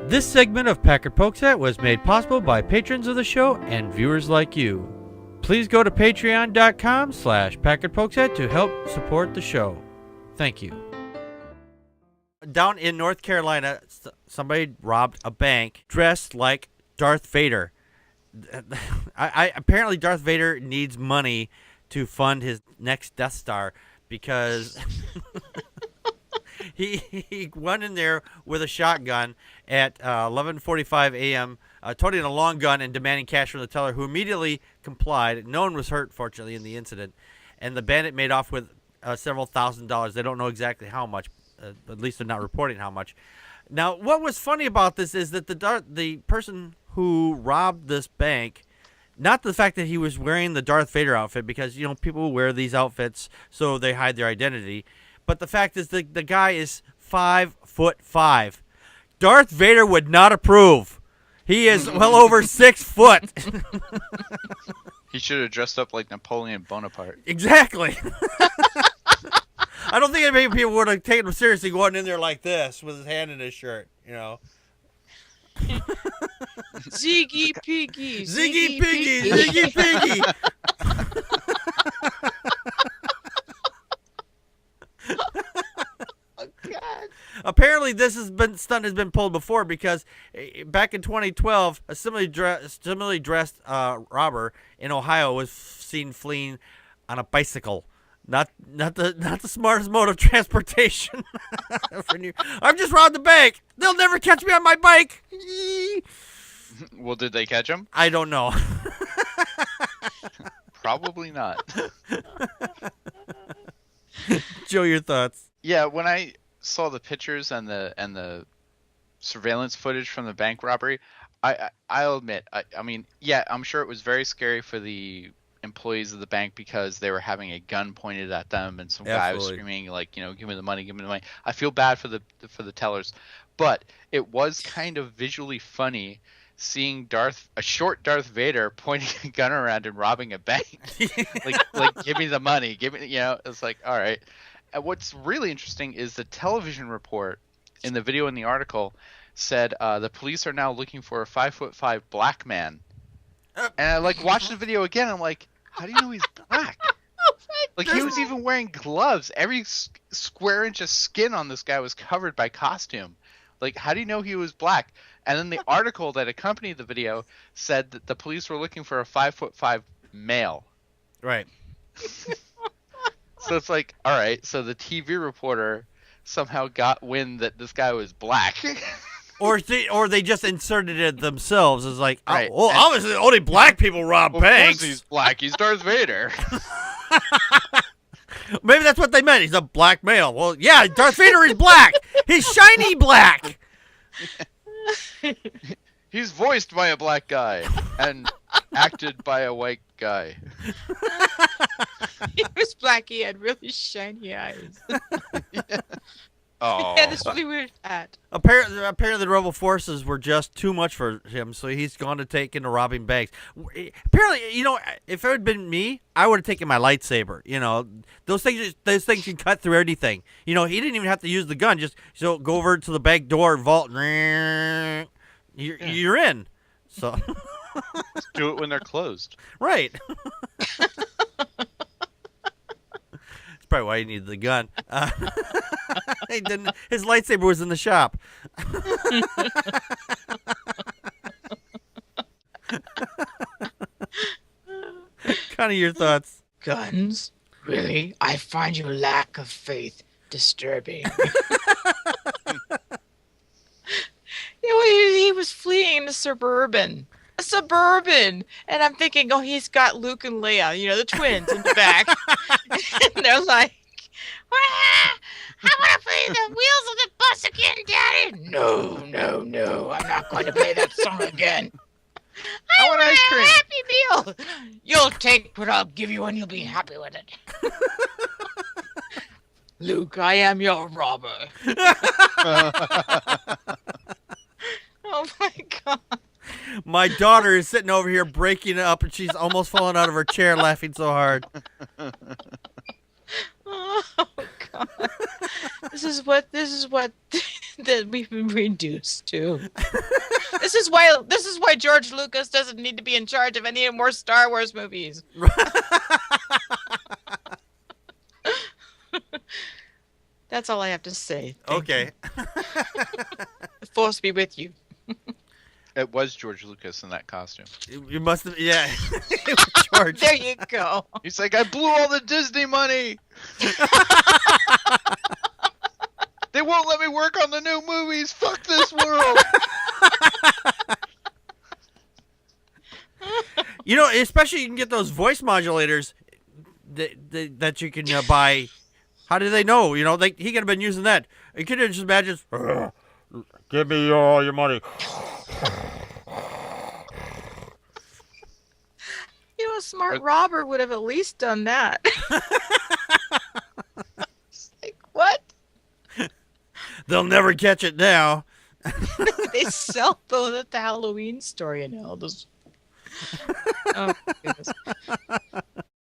This segment of Packard Pokes At was made possible by patrons of the show and viewers like you. Please go to patreon.com/PackardPokesAt to help support the show. Thank you. Down in North Carolina, somebody robbed a bank dressed like Darth Vader. Apparently Darth Vader needs money to fund his next Death Star because he went in there with a shotgun at 11:45 a.m., toting a long gun and demanding cash from the teller, who immediately complied. No one was hurt, fortunately, in the incident. And the bandit made off with several $1,000s. They don't know exactly how much. At least they're not reporting how much. Now, what was funny about this is that the person who robbed this bank, not the fact that he was wearing the Darth Vader outfit, because, you know, people wear these outfits so they hide their identity, but the fact is the guy is 5'5". Darth Vader would not approve. He is well over 6 foot. He should have dressed up like Napoleon Bonaparte. Exactly. I don't think many people would have taken him seriously going in there like this with his hand in his shirt, you know. Ziggy Piggy. Ziggy Piggy. Ziggy Piggy. Oh, God. Apparently, this stunt has been pulled before, because back in 2012, a similarly dressed robber in Ohio was seen fleeing on a bicycle. Not the smartest mode of transportation. I've just robbed the bank. They'll never catch me on my bike. Well, did they catch him? I don't know. Probably not. Joe, your thoughts? Yeah, when I saw the pictures and the surveillance footage from the bank robbery, I'll admit, I mean, yeah, I'm sure it was very scary for the employees of the bank because they were having a gun pointed at them and some guy was screaming like, you know, give me the money, give me the money. I feel bad for the tellers, but it was kind of visually funny seeing a short Darth Vader pointing a gun around and robbing a bank. like give me the money, give me, you know, it's like, all right. And what's really interesting is the television report in the video in the article said the police are now looking for a 5'5" black man. And I like watched the video again. I'm like, how do you know he's black? Like, he was even wearing gloves. Every square inch of skin on this guy was covered by costume. Like, how do you know he was black? And then the article that accompanied the video said that the police were looking for a 5'5" male. Right. So it's like, all right. So the TV reporter somehow got wind that this guy was black. Or they just inserted it themselves as like, right. Oh, obviously only black people rob banks. Of course he's black. He's Darth Vader. Maybe that's what they meant. He's a black male. Well, yeah, Darth Vader is black. He's shiny black. He's voiced by a black guy and acted by a white guy. He was black. He had really shiny eyes. Yeah. Oh. He had this really weird hat. Apparently the rebel forces were just too much for him, so he's gone to take into robbing banks. Apparently, you know, if it had been me, I would have taken my lightsaber. You know, those things can cut through anything. You know, he didn't even have to use the gun. Just go over to the back door, vault, you're in. So just do it when they're closed. Right. Probably why he needed the gun. He didn't. His lightsaber was in the shop. Kind of your thoughts. Guns? Really? I find your lack of faith disturbing. You know, he was fleeing a Suburban. And I'm thinking, oh, he's got Luke and Leia, you know, the twins in the back. And they're like, I want to play the Wheels of the Bus again, Daddy. No, I'm not going to play that song again. I want ice cream. A Happy Meal. You'll take what I'll give you and you'll be happy with it. Luke, I am your robber. Oh, my God. My daughter is sitting over here breaking up, and she's almost fallen out of her chair laughing so hard. Oh, God. This is what that we've been reduced to. This is why George Lucas doesn't need to be in charge of any more Star Wars movies. That's all I have to say. Thank Okay. you. The force be with you. It was George Lucas in that costume. You must have, yeah. It was George. There you go. He's like, I blew all the Disney money. They won't let me work on the new movies. Fuck this world. You know, especially you can get those voice modulators that you can buy. How do they know? You know, he could have been using that. You could have just imagined, give me all your money. You know, a smart robber would have at least done that. It's like, what? They'll never catch it now. They sell those at the Halloween store, you know. Those... Oh.